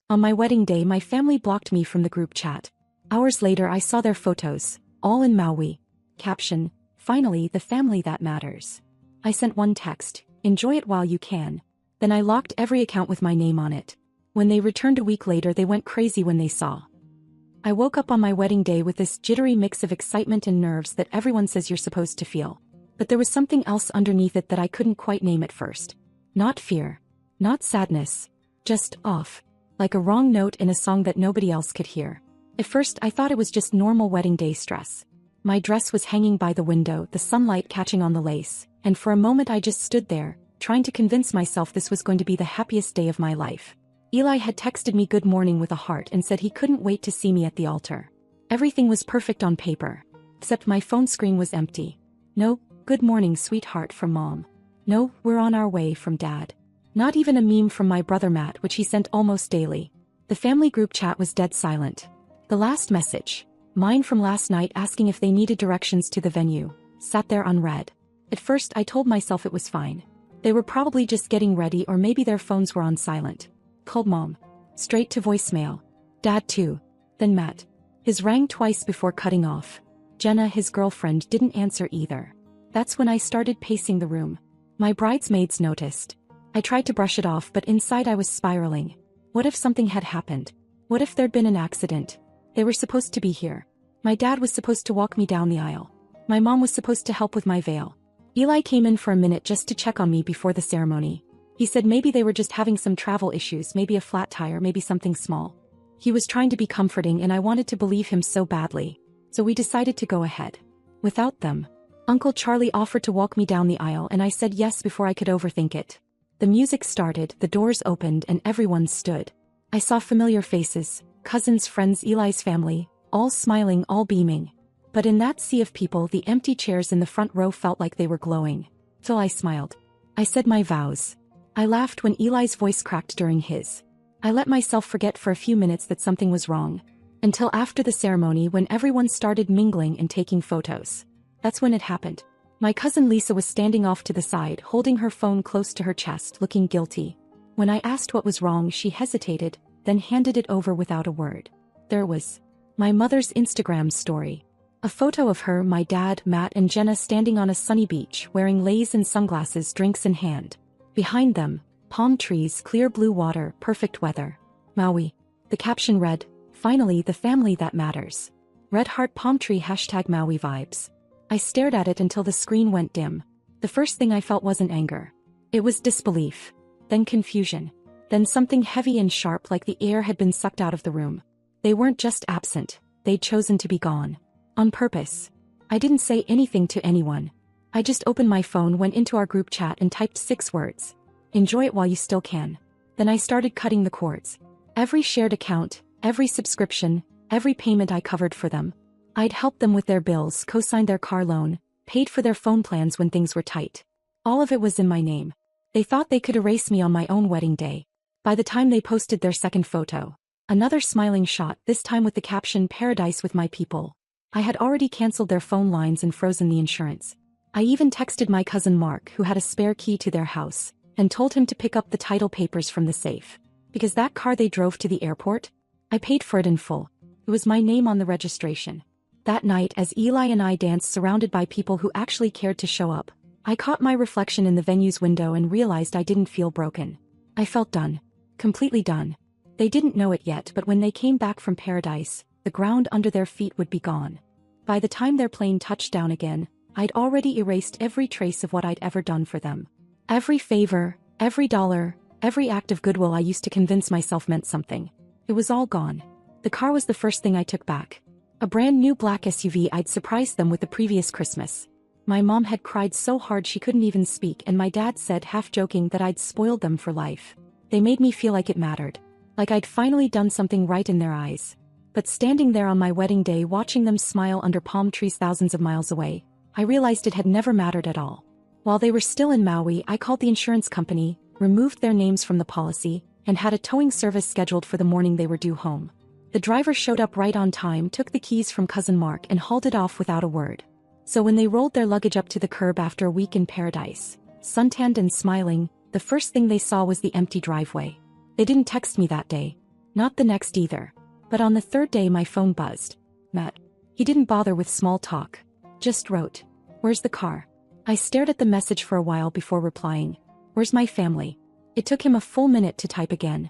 On my wedding day, my family blocked me from the group chat. Hours later, I saw their photos, all in Maui. Caption, finally the family that matters. I sent one text, enjoy it while you can. Then I locked every account with my name on it. When they returned a week later, they went crazy when they saw. I woke up on my wedding day with this jittery mix of excitement and nerves that everyone says you're supposed to feel. But there was something else underneath it that I couldn't quite name at first. Not fear. Not sadness. Just off. Like a wrong note in a song that nobody else could hear. At first I thought it was just normal wedding day stress. My dress was hanging by the window, the sunlight catching on the lace, and for a moment I just stood there, trying to convince myself this was going to be the happiest day of my life. Eli had texted me good morning with a heart and said he couldn't wait to see me at the altar. Everything was perfect on paper. Except my phone screen was empty. No, good morning sweetheart from Mom. No, we're on our way from Dad. Not even a meme from my brother Matt, which he sent almost daily. The family group chat was dead silent. The last message, mine from last night asking if they needed directions to the venue, sat there unread. At first I told myself it was fine. They were probably just getting ready, or maybe their phones were on silent. Called Mom. Straight to voicemail. Dad too. Then Matt. His rang twice before cutting off. Jenna, his girlfriend, didn't answer either. That's when I started pacing the room. My bridesmaids noticed. I tried to brush it off, but inside I was spiraling. What if something had happened? What if there'd been an accident? They were supposed to be here. My dad was supposed to walk me down the aisle. My mom was supposed to help with my veil. Eli came in for a minute just to check on me before the ceremony. He said maybe they were just having some travel issues, maybe a flat tire, maybe something small. He was trying to be comforting and I wanted to believe him so badly. So we decided to go ahead. Without them. Uncle Charlie offered to walk me down the aisle and I said yes before I could overthink it. The music started, the doors opened and everyone stood. I saw familiar faces, cousins, friends, Eli's family, all smiling, all beaming. But in that sea of people, the empty chairs in the front row felt like they were glowing. Till I smiled. I said my vows. I laughed when Eli's voice cracked during his. I let myself forget for a few minutes that something was wrong. Until after the ceremony, when everyone started mingling and taking photos. That's when it happened. My cousin Lisa was standing off to the side, holding her phone close to her chest, looking guilty. When I asked what was wrong, she hesitated, then handed it over without a word. There was my mother's Instagram story. A photo of her, my dad, Matt and Jenna standing on a sunny beach, wearing leis and sunglasses, drinks in hand. Behind them, palm trees, clear blue water, perfect weather. Maui. The caption read, finally the family that matters. Red heart palm tree # Maui vibes. I stared at it until the screen went dim. The first thing I felt wasn't anger. It was disbelief. Then confusion. Then something heavy and sharp, like the air had been sucked out of the room. They weren't just absent, they'd chosen to be gone. On purpose. I didn't say anything to anyone. I just opened my phone, went into our group chat and typed 6 words. Enjoy it while you still can. Then I started cutting the cords. Every shared account, every subscription, every payment I covered for them. I'd helped them with their bills, co-signed their car loan, paid for their phone plans when things were tight. All of it was in my name. They thought they could erase me on my own wedding day. By the time they posted their second photo, another smiling shot, this time with the caption "Paradise with my people." I had already canceled their phone lines and frozen the insurance. I even texted my cousin Mark, who had a spare key to their house, and told him to pick up the title papers from the safe. Because that car they drove to the airport, I paid for it in full. It was my name on the registration. That night, as Eli and I danced surrounded by people who actually cared to show up, I caught my reflection in the venue's window and realized I didn't feel broken. I felt done. Completely done. They didn't know it yet, but when they came back from paradise, the ground under their feet would be gone. By the time their plane touched down again, I'd already erased every trace of what I'd ever done for them. Every favor, every dollar, every act of goodwill I used to convince myself meant something. It was all gone. The car was the first thing I took back. A brand new black SUV I'd surprised them with the previous Christmas. My mom had cried so hard she couldn't even speak, and my dad said, half joking, that I'd spoiled them for life. They made me feel like it mattered. Like I'd finally done something right in their eyes. But standing there on my wedding day, watching them smile under palm trees thousands of miles away, I realized it had never mattered at all. While they were still in Maui, I called the insurance company, removed their names from the policy, and had a towing service scheduled for the morning they were due home. The driver showed up right on time, took the keys from cousin Mark and hauled it off without a word. So when they rolled their luggage up to the curb after a week in paradise, suntanned and smiling, the first thing they saw was the empty driveway. They didn't text me that day. Not the next either. But on the third day my phone buzzed. Matt. He didn't bother with small talk. Just wrote, "Where's the car?" I stared at the message for a while before replying, "Where's my family?" It took him a full minute to type again.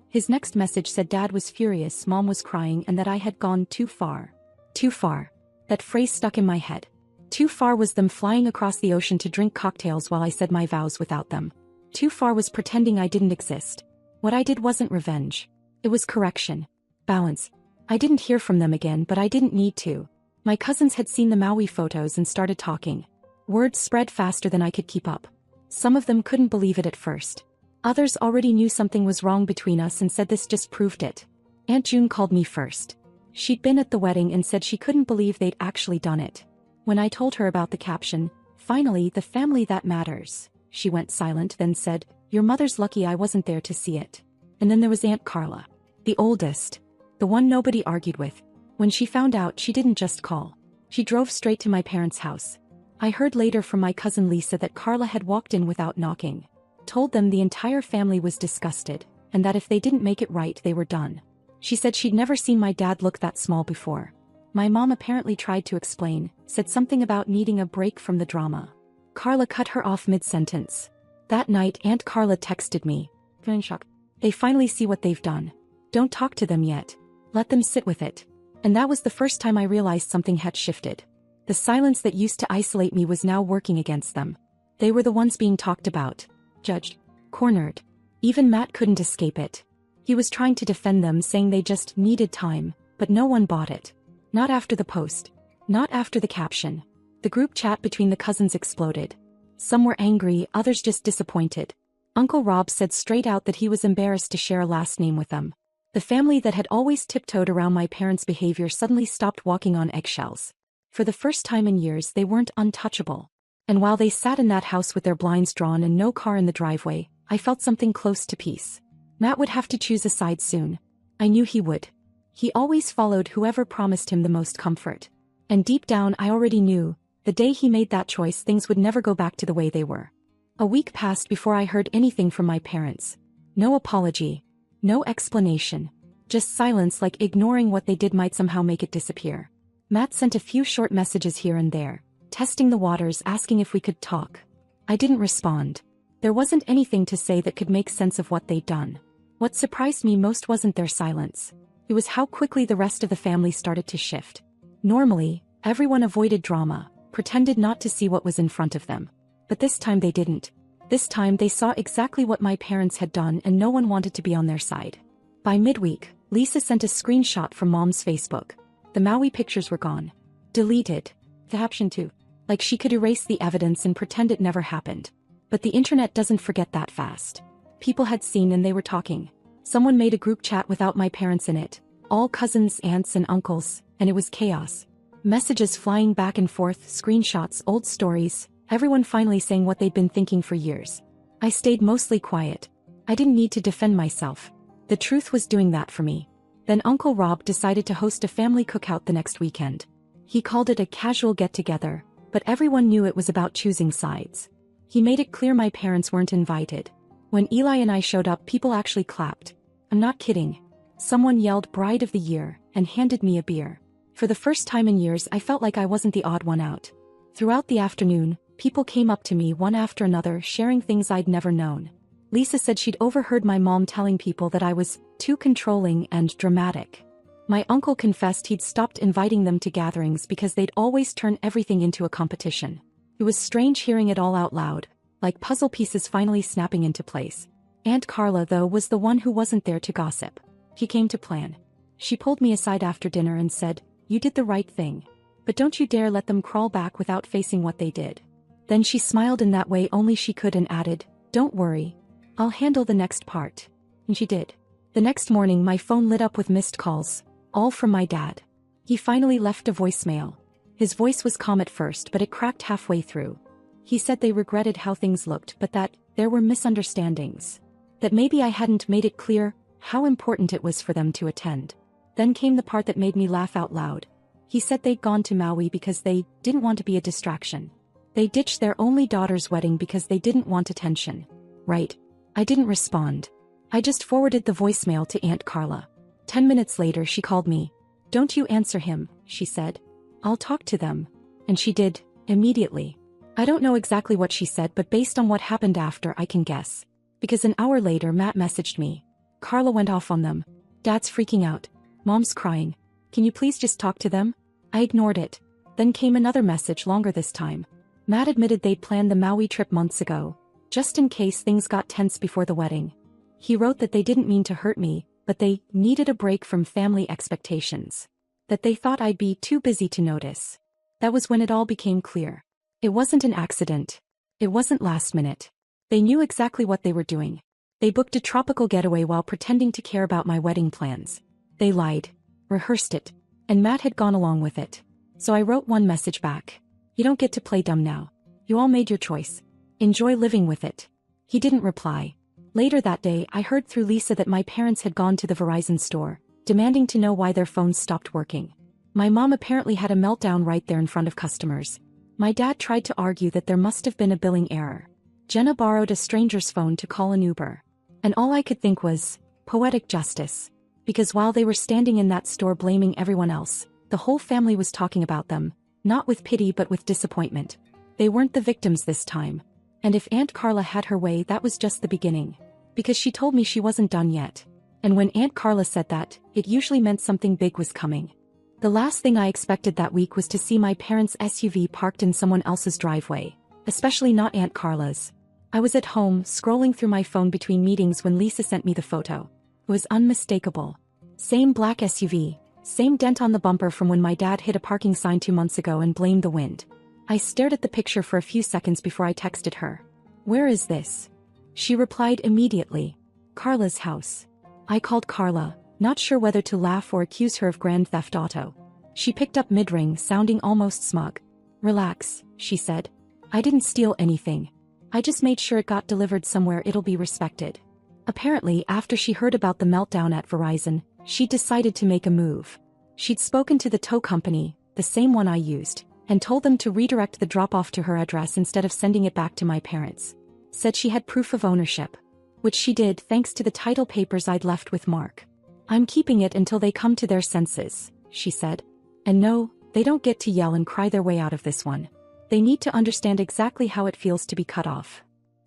His next message said Dad was furious, Mom was crying, and that I had gone too far. Too far. That phrase stuck in my head. Too far was them flying across the ocean to drink cocktails while I said my vows without them. Too far was pretending I didn't exist. What I did wasn't revenge. It was correction. Balance. I didn't hear from them again, but I didn't need to. My cousins had seen the Maui photos and started talking. Word spread faster than I could keep up. Some of them couldn't believe it at first. Others already knew something was wrong between us and said this just proved it. Aunt June called me first. She'd been at the wedding and said she couldn't believe they'd actually done it. When I told her about the caption, "Finally, the family that matters," she went silent, then said, "Your mother's lucky I wasn't there to see it." And then there was Aunt Carla. The oldest. The one nobody argued with. When she found out, she didn't just call. She drove straight to my parents' house. I heard later from my cousin Lisa that Carla had walked in without knocking. Told them the entire family was disgusted, and that if they didn't make it right they were done. She said she'd never seen my dad look that small before. My mom apparently tried to explain, said something about needing a break from the drama. Carla cut her off mid-sentence. That night Aunt Carla texted me. "In shock. They finally see what they've done. Don't talk to them yet. Let them sit with it." And that was the first time I realized something had shifted. The silence that used to isolate me was now working against them. They were the ones being talked about, judged, cornered. Even Matt couldn't escape it. He was trying to defend them, saying they just needed time, but no one bought it. Not after the post. Not after the caption. The group chat between the cousins exploded. Some were angry, others just disappointed. Uncle Rob said straight out that he was embarrassed to share a last name with them. The family that had always tiptoed around my parents' behavior suddenly stopped walking on eggshells. For the first time in years they weren't untouchable. And while they sat in that house with their blinds drawn and no car in the driveway, I felt something close to peace. Matt would have to choose a side soon. I knew he would. He always followed whoever promised him the most comfort. And deep down I already knew, the day he made that choice things would never go back to the way they were. A week passed before I heard anything from my parents. No apology. No explanation. Just silence, like ignoring what they did might somehow make it disappear. Matt sent a few short messages here and there, testing the waters, asking if we could talk. I didn't respond. There wasn't anything to say that could make sense of what they'd done. What surprised me most wasn't their silence. It was how quickly the rest of the family started to shift. Normally, everyone avoided drama, pretended not to see what was in front of them. But this time they didn't. This time they saw exactly what my parents had done and no one wanted to be on their side. By midweek, Lisa sent a screenshot from Mom's Facebook. The Maui pictures were gone. Deleted. The caption too. Like she could erase the evidence and pretend it never happened. But the internet doesn't forget that fast. People had seen and they were talking. Someone made a group chat without my parents in it. All cousins, aunts and uncles, and it was chaos. Messages flying back and forth, screenshots, old stories, everyone finally saying what they'd been thinking for years. I stayed mostly quiet. I didn't need to defend myself. The truth was doing that for me. Then Uncle Rob decided to host a family cookout the next weekend. He called it a casual get-together, but everyone knew it was about choosing sides. He made it clear my parents weren't invited. When Eli and I showed up, people actually clapped. I'm not kidding. Someone yelled "Bride of the Year" and handed me a beer. For the first time in years I felt like I wasn't the odd one out. Throughout the afternoon, people came up to me one after another, sharing things I'd never known. Lisa said she'd overheard my mom telling people that I was too controlling and dramatic. My uncle confessed he'd stopped inviting them to gatherings because they'd always turn everything into a competition. It was strange hearing it all out loud, like puzzle pieces finally snapping into place. Aunt Carla, though, was the one who wasn't there to gossip. She came to plan. She pulled me aside after dinner and said, "You did the right thing. But don't you dare let them crawl back without facing what they did." Then she smiled in that way only she could and added, "Don't worry. I'll handle the next part." And she did. The next morning my phone lit up with missed calls, all from my dad. He finally left a voicemail. His voice was calm at first, but it cracked halfway through. He said they regretted how things looked, but that there were misunderstandings. That maybe I hadn't made it clear how important it was for them to attend. Then came the part that made me laugh out loud. He said they'd gone to Maui because they didn't want to be a distraction. They ditched their only daughter's wedding because they didn't want attention. Right. I didn't respond. I just forwarded the voicemail to Aunt Carla. 10 minutes later she called me. "Don't you answer him," she said. "I'll talk to them." And she did, immediately. I don't know exactly what she said, but based on what happened after I can guess. Because an hour later Matt messaged me. "Carla went off on them. Dad's freaking out. Mom's crying. Can you please just talk to them?" I ignored it. Then came another message, longer this time. Matt admitted they'd planned the Maui trip months ago, just in case things got tense before the wedding. He wrote that they didn't mean to hurt me, but they needed a break from family expectations. That they thought I'd be too busy to notice. That was when it all became clear. It wasn't an accident. It wasn't last minute. They knew exactly what they were doing. They booked a tropical getaway while pretending to care about my wedding plans. They lied, rehearsed it, and Matt had gone along with it. So I wrote one message back. "You don't get to play dumb now. You all made your choice. Enjoy living with it." He didn't reply. Later that day I heard through Lisa that my parents had gone to the Verizon store, demanding to know why their phones stopped working. My mom apparently had a meltdown right there in front of customers. My dad tried to argue that there must have been a billing error. Jenna borrowed a stranger's phone to call an Uber. And all I could think was, poetic justice. Because while they were standing in that store blaming everyone else, the whole family was talking about them, not with pity but with disappointment. They weren't the victims this time. And if Aunt Carla had her way, that was just the beginning. Because she told me she wasn't done yet. And when Aunt Carla said that, it usually meant something big was coming. The last thing I expected that week was to see my parents' SUV parked in someone else's driveway, especially not Aunt Carla's. I was at home, scrolling through my phone between meetings when Lisa sent me the photo. It was unmistakable. Same black SUV, same dent on the bumper from when my dad hit a parking sign 2 months ago and blamed the wind. I stared at the picture for a few seconds before I texted her. "Where is this?" She replied immediately. "Carla's house." I called Carla, not sure whether to laugh or accuse her of grand theft auto. She picked up mid-ring, sounding almost smug. "Relax," she said. "I didn't steal anything. I just made sure it got delivered somewhere it'll be respected." Apparently, after she heard about the meltdown at Verizon, she decided to make a move. She'd spoken to the tow company, the same one I used, and told them to redirect the drop-off to her address instead of sending it back to my parents. Said she had proof of ownership. Which she did thanks to the title papers I'd left with Mark. "I'm keeping it until they come to their senses," she said. "And no, they don't get to yell and cry their way out of this one. They need to understand exactly how it feels to be cut off."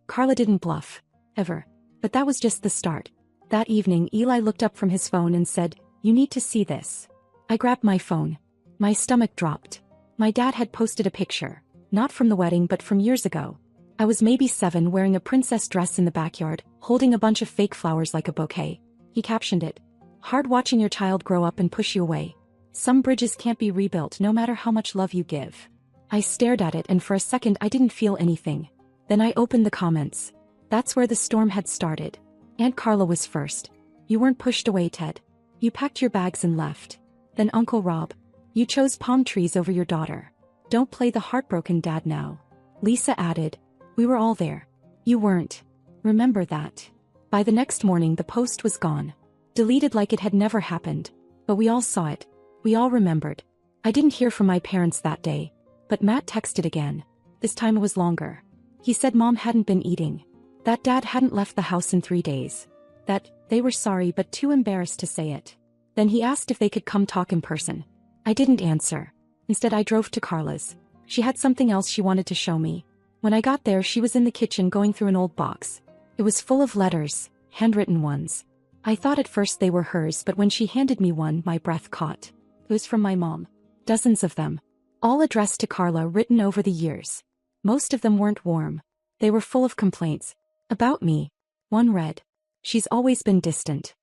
Carla didn't bluff. Ever. But that was just the start. That evening Eli looked up from his phone and said, "You need to see this." I grabbed my phone. My stomach dropped. My dad had posted a picture. Not from the wedding but from years ago. I was maybe 7, wearing a princess dress in the backyard, holding a bunch of fake flowers like a bouquet. He captioned it. "Hard watching your child grow up and push you away. Some bridges can't be rebuilt no matter how much love you give." I stared at it and for a second I didn't feel anything. Then I opened the comments. That's where the storm had started. Aunt Carla was first. "You weren't pushed away, Ted. You packed your bags and left." Then Uncle Rob. "You chose palm trees over your daughter. Don't play the heartbroken dad now." Lisa added. "We were all there. You weren't. Remember that." By the next morning the post was gone. Deleted like it had never happened. But we all saw it. We all remembered. I didn't hear from my parents that day. But Matt texted again. This time it was longer. He said Mom hadn't been eating. That Dad hadn't left the house in 3 days. That they were sorry but too embarrassed to say it. Then he asked if they could come talk in person. I didn't answer. Instead I drove to Carla's. She had something else she wanted to show me. When I got there she was in the kitchen going through an old box. It was full of letters, handwritten ones. I thought at first they were hers, but when she handed me one my breath caught. It was from my mom. Dozens of them. All addressed to Carla, written over the years. Most of them weren't warm. They were full of complaints. About me. One read. "She's always been distant.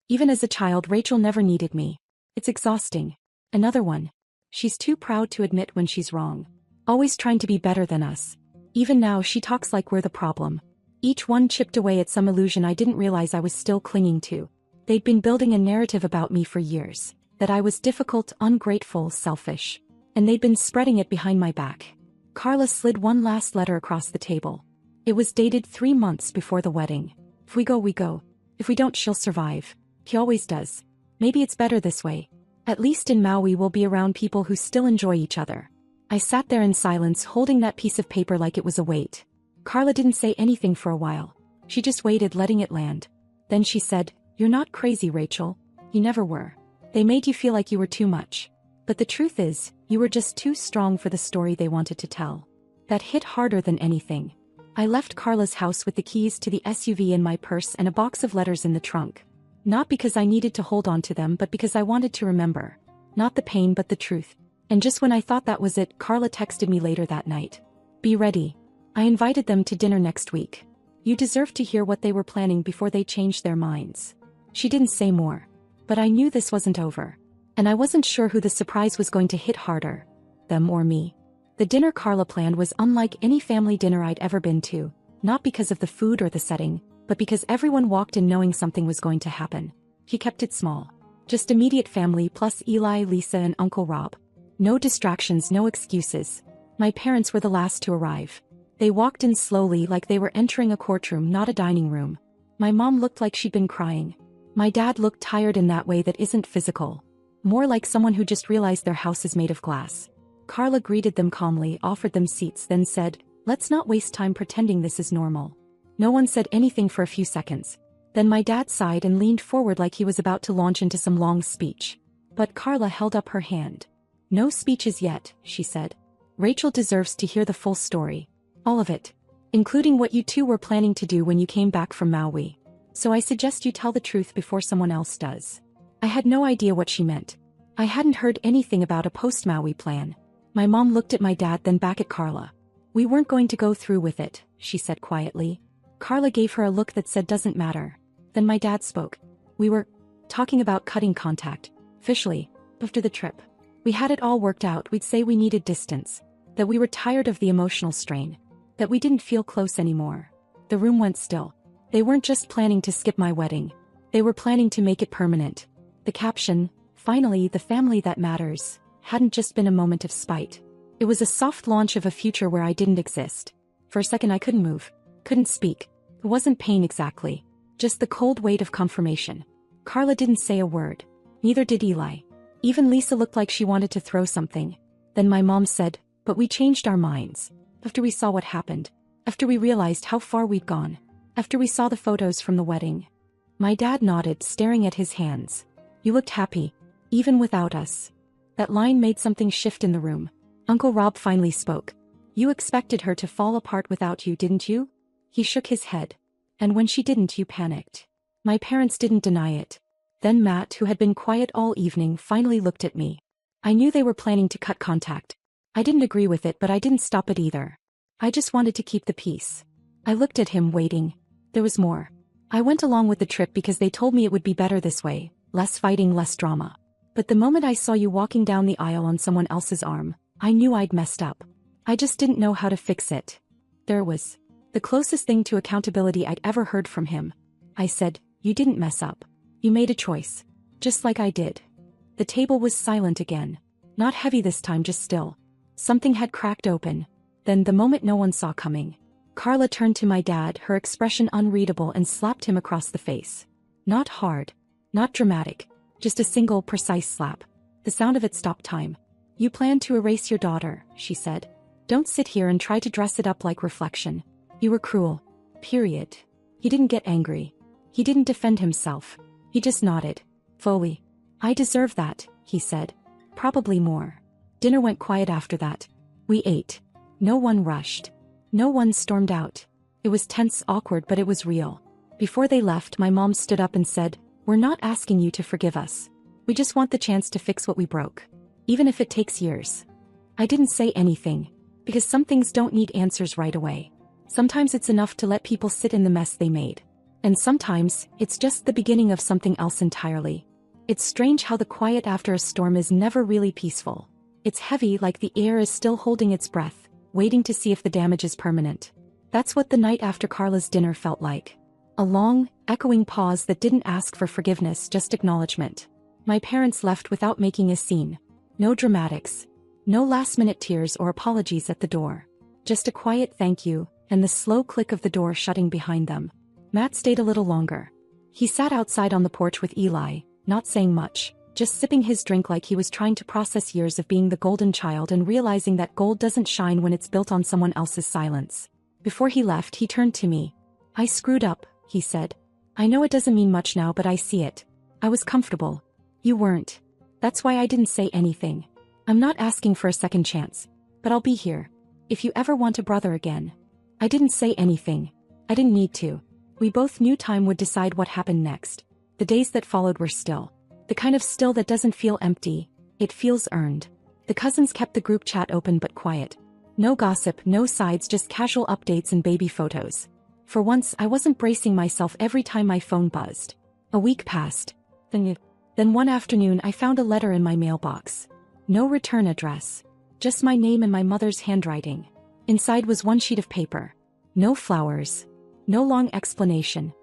Even as a child Rachel never needed me. It's exhausting." Another one. "She's too proud to admit when she's wrong. Always trying to be better than us. Even now she talks like we're the problem." Each one chipped away at some illusion I didn't realize I was still clinging to. They'd been building a narrative about me for years. That I was difficult, ungrateful, selfish. And they'd been spreading it behind my back. Carla slid one last letter across the table. It was dated 3 months before the wedding. "If we go, we go. If we don't, she'll survive. He always does. Maybe it's better this way. At least in Maui we'll be around people who still enjoy each other." I sat there in silence, holding that piece of paper like it was a weight. Carla didn't say anything for a while. She just waited, letting it land. Then she said, "You're not crazy, Rachel. You never were. They made you feel like you were too much. But the truth is, you were just too strong for the story they wanted to tell." That hit harder than anything. I left Carla's house with the keys to the SUV in my purse and a box of letters in the trunk. Not because I needed to hold on to them, but because I wanted to remember. Not the pain, but the truth. And just when I thought that was it, Carla texted me later that night. "Be ready. I invited them to dinner next week. You deserve to hear what they were planning before they changed their minds." She didn't say more. But I knew this wasn't over. And I wasn't sure who the surprise was going to hit harder. Them or me. The dinner Carla planned was unlike any family dinner I'd ever been to, not because of the food or the setting, but because everyone walked in knowing something was going to happen. She kept it small. Just immediate family plus Eli, Lisa, and Uncle Rob. No distractions, no excuses. My parents were the last to arrive. They walked in slowly like they were entering a courtroom, not a dining room. My mom looked like she'd been crying. My dad looked tired in that way that isn't physical. More like someone who just realized their house is made of glass. Carla greeted them calmly, offered them seats, then said, "Let's not waste time pretending this is normal." No one said anything for a few seconds. Then my dad sighed and leaned forward like he was about to launch into some long speech. But Carla held up her hand. "No speeches yet," she said. "Rachel deserves to hear the full story. All of it. Including what you two were planning to do when you came back from Maui. So I suggest you tell the truth before someone else does." I had no idea what she meant. I hadn't heard anything about a post-Maui plan. My mom looked at my dad, then back at Carla. "We weren't going to go through with it," she said quietly. Carla gave her a look that said doesn't matter. Then my dad spoke. "We were talking about cutting contact. Officially. After the trip. We had it all worked out. We'd say we needed distance. That we were tired of the emotional strain. That we didn't feel close anymore." The room went still. They weren't just planning to skip my wedding. They were planning to make it permanent. The caption, "Finally the family that matters," hadn't just been a moment of spite. It was a soft launch of a future where I didn't exist. For a second I couldn't move. Couldn't speak. It wasn't pain exactly. Just the cold weight of confirmation. Carla didn't say a word. Neither did Eli. Even Lisa looked like she wanted to throw something. Then my mom said, "But we changed our minds. After we saw what happened. After we realized how far we'd gone. After we saw the photos from the wedding." My dad nodded, staring at his hands. "You looked happy. Even without us." That line made something shift in the room. Uncle Rob finally spoke. "You expected her to fall apart without you, didn't you?" He shook his head. "And when she didn't, you panicked." My parents didn't deny it. Then Matt, who had been quiet all evening, finally looked at me. I knew they were planning to cut contact. I didn't agree with it, but I didn't stop it either. I just wanted to keep the peace. I looked at him, waiting. There was more. I went along with the trip because they told me it would be better this way, less fighting, less drama. But the moment I saw you walking down the aisle on someone else's arm, I knew I'd messed up. I just didn't know how to fix it. There was. The closest thing to accountability I'd ever heard from him. I said, "You didn't mess up. You made a choice. Just like I did." The table was silent again. Not heavy this time, just still. Something had cracked open. Then, the moment no one saw coming, Carla turned to my dad, her expression unreadable, and slapped him across the face. Not hard. Not dramatic. Just a single, precise slap. The sound of it stopped time. "You plan to erase your daughter," she said. "Don't sit here and try to dress it up like reflection. You were cruel. Period." He didn't get angry. He didn't defend himself. He just nodded. Fully. "I deserve that," he said. "Probably more." Dinner went quiet after that. We ate. No one rushed. No one stormed out. It was tense, awkward, but it was real. Before they left, my mom stood up and said, "We're not asking you to forgive us. We just want the chance to fix what we broke. Even if it takes years." I didn't say anything. Because some things don't need answers right away. Sometimes it's enough to let people sit in the mess they made. And sometimes, it's just the beginning of something else entirely. It's strange how the quiet after a storm is never really peaceful. It's heavy, like the air is still holding its breath, waiting to see if the damage is permanent. That's what the night after Carla's dinner felt like. A long, echoing pause that didn't ask for forgiveness, just acknowledgement. My parents left without making a scene. No dramatics. No last-minute tears or apologies at the door. Just a quiet thank you, and the slow click of the door shutting behind them. Matt stayed a little longer. He sat outside on the porch with Eli, not saying much, just sipping his drink like he was trying to process years of being the golden child and realizing that gold doesn't shine when it's built on someone else's silence. Before he left, he turned to me. "I screwed up," he said. I know it doesn't mean much now, but I see it. I was comfortable. You weren't. That's why I didn't say anything. I'm not asking for a second chance. But I'll be here. If you ever want a brother again. I didn't say anything. I didn't need to. We both knew time would decide what happened next. The days that followed were still. The kind of still that doesn't feel empty. It feels earned. The cousins kept the group chat open but quiet. No gossip, no sides, just casual updates and baby photos. For once, I wasn't bracing myself every time my phone buzzed. A week passed. Then one afternoon I found a letter in my mailbox. No return address. Just my name and my mother's handwriting. Inside was one sheet of paper. No flowers. No long explanation.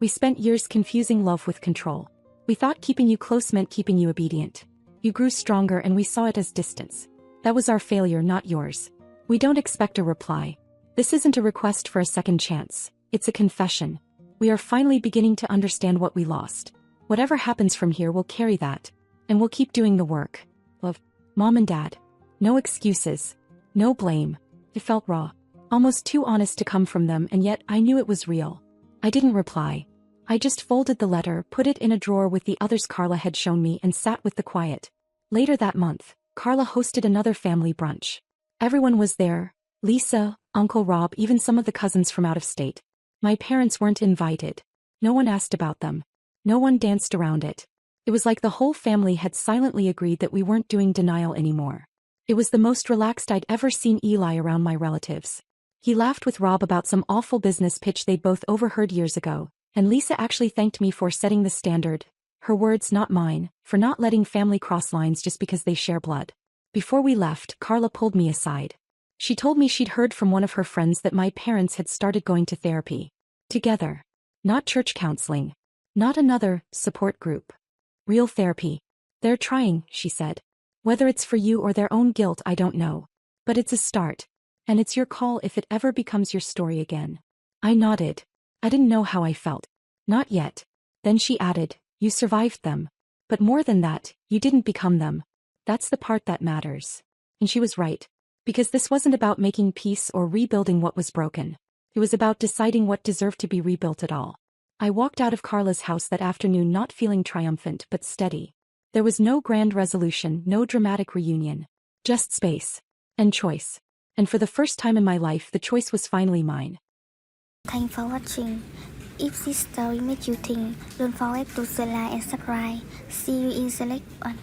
We spent years confusing love with control. We thought keeping you close meant keeping you obedient. You grew stronger and we saw it as distance. That was our failure, not yours. We don't expect a reply. This isn't a request for a second chance. It's a confession. We are finally beginning to understand what we lost. Whatever happens from here, we'll carry that. And we'll keep doing the work. Love. Mom and Dad. No excuses. No blame. It felt raw. Almost too honest to come from them, and yet I knew it was real. I didn't reply. I just folded the letter, put it in a drawer with the others Carla had shown me, and sat with the quiet. Later that month, Carla hosted another family brunch. Everyone was there. Lisa, Uncle Rob, even some of the cousins from out of state. My parents weren't invited. No one asked about them. No one danced around it. It was like the whole family had silently agreed that we weren't doing denial anymore. It was the most relaxed I'd ever seen Eli around my relatives. He laughed with Rob about some awful business pitch they'd both overheard years ago, and Lisa actually thanked me for setting the standard. Her words, not mine, for not letting family cross lines just because they share blood. Before we left, Carla pulled me aside. She told me she'd heard from one of her friends that my parents had started going to therapy. Together. Not church counseling. Not another support group. Real therapy. They're trying, she said. Whether it's for you or their own guilt, I don't know. But it's a start. And it's your call if it ever becomes your story again. I nodded. I didn't know how I felt. Not yet. Then she added, you survived them. But more than that, you didn't become them. That's the part that matters. And she was right. Because this wasn't about making peace or rebuilding what was broken. It was about deciding what deserved to be rebuilt at all. I walked out of Carla's house that afternoon not feeling triumphant but steady. There was no grand resolution, no dramatic reunion. Just space. And choice. And for the first time in my life, the choice was finally mine. Thanks for watching. If this story made you think, don't forget to share, like, and subscribe. See you in the next one.